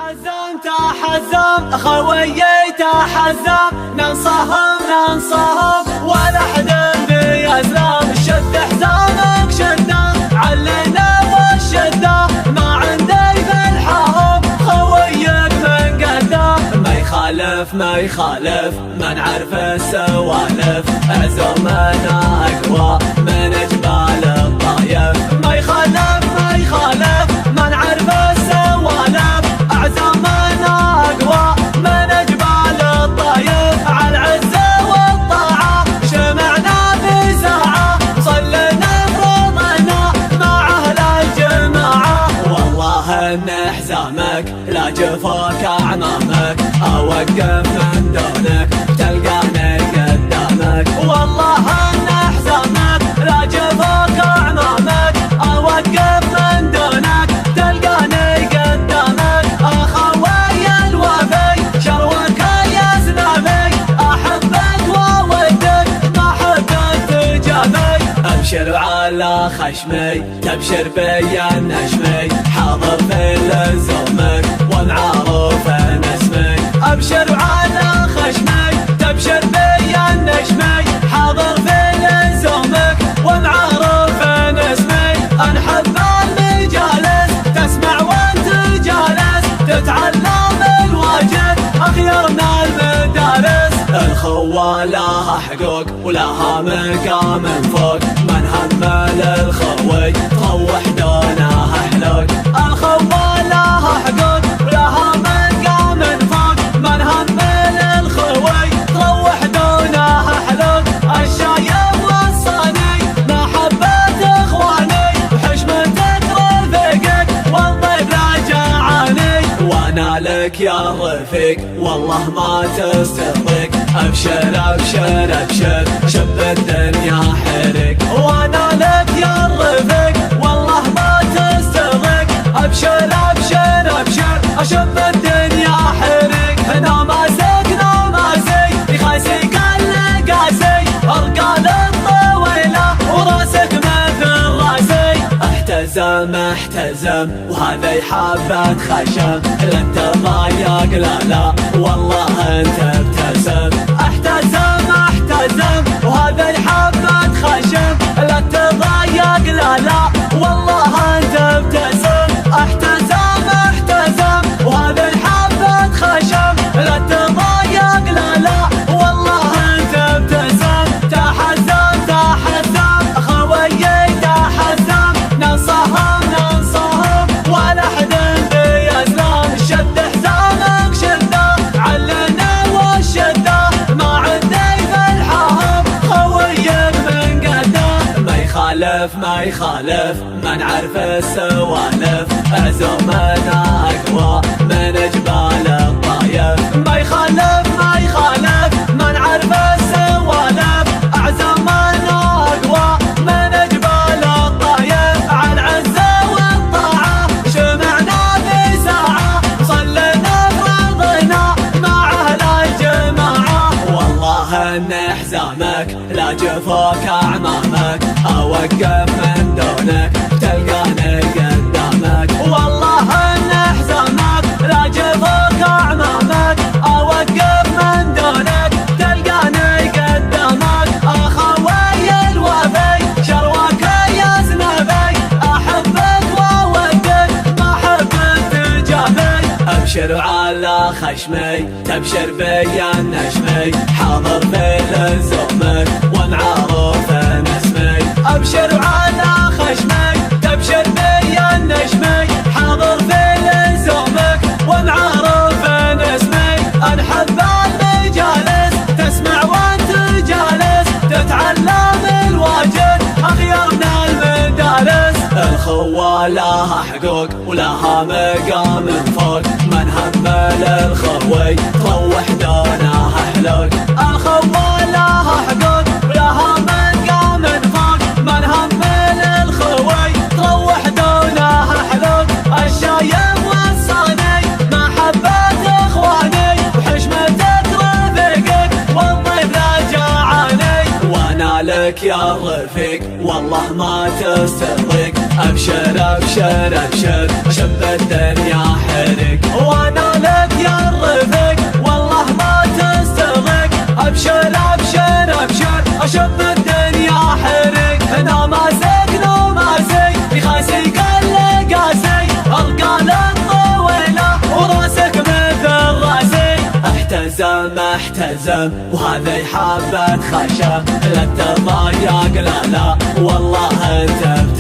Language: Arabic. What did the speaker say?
تحزم تحزم خويي تحزم ننصهم ولا حد بيسلم شد حزامك شده علينا والشده ما عندي بالحهم خويك من قدام ما يخالف ما نعرف السوالف عزومنا اقوى من جبال الطايف ما يخالف ما نعرف السوالف عزومنا اقوى من جبال الطايف على العزه والطاعه شمعنا بساعه صلينا فرضنا مع اهل الجماعه والله ان حزامك لا جفاك اعمامك اوقف من دونك تلقاني قدامك والله ان حزامك لا جفاك اعمامك اوقف من دونك تلقاني قدامك اخوي الوفي شروك يا زنابي احبك وودك ما حبك تجابي ابشر على خشمي تبشر بي النشمي حاضر في لزومك ومعروف اسمي ابشر على خشمي تبشر بي النشمي حاضر في لزومك ومعروف اسمي انحب المجالس تسمع وانت جالس تتعلم الواجب اخيرنا المدارس الخوة لها حقوق ولها مقام فوق من همل الخوي تروح دونها حلوق الخوة لها حقوق ولها مقام فوق من همل الخوي تروح دونها حلوق الشايب والصاني محبة اخواني وحشمتك رفيقك والطيب لا جاعاني وانا لك يا رفيق والله ما تستغرق ابشر ابشر ابشر شب الدنيا حرق وانا لك يا رفيق والله ما تستغرق ابشر ابشر ابشر اشب الدنيا حرق نماسي يخاسي كل قاسي ارقال الطويله وراسك مثل راسي احتزم وهذا حبة خشم لن تضايق لا والله انت ابتسم احتزم وهذا حبة خشم لن تضايق لا والله انت ابتسم احتزم وهذا حبة خشم لن تضايق لا والله انت ابتسم تحزم خويي تحزم ننصهم ولا حد بيسلم شد حزامك شده علينا والشده ما عندي بالحهم خويك من قدام ما يخالف ما نعرف السوالف عزومنا اقوى من جبال الطايف ما يخالف ما نعرف السوالف عزومنا اقوى من جبال الطايف على العزه والطاعه شمعنا بساعه صلينا فرضنا مع اهل الجماعه والله ان حزامك لا جفاك اعمامك اوقف من دونك تلقاني قدامك والله ان حزامك لا جفاك اعمامك اوقف من دونك تلقاني قدامك اخوي الوفي شروك يا زنابي احبك وودك ما حبك تجابي ابشر على خشمي تبشر بي النشمي حاضر في لزومك ومعروف اسمي ابشر على خشمي تبشر بي النشمي حاضر في لزومك ومعروف اسمي انحب المجالس تسمع وانت جالس تتعلم الواجب اخيرنا المدارس الخوة لها حقوق ولها مقام فوق من همل الخوي تروح دونها حلوق الخوة لها حقوق ولها مقام فوق من همل الخوي تروح دونها حلوق الشايب والصاني محبة اخواني وحشمتك رفيقك والطيب لا جاعاني وانا لك يا رفيق والله ما تستغرق ابشر ابشر ابشر شب الدنيا حرق وانا محتزم وهذا يحبك خشم لا تضايق لا لا والله انت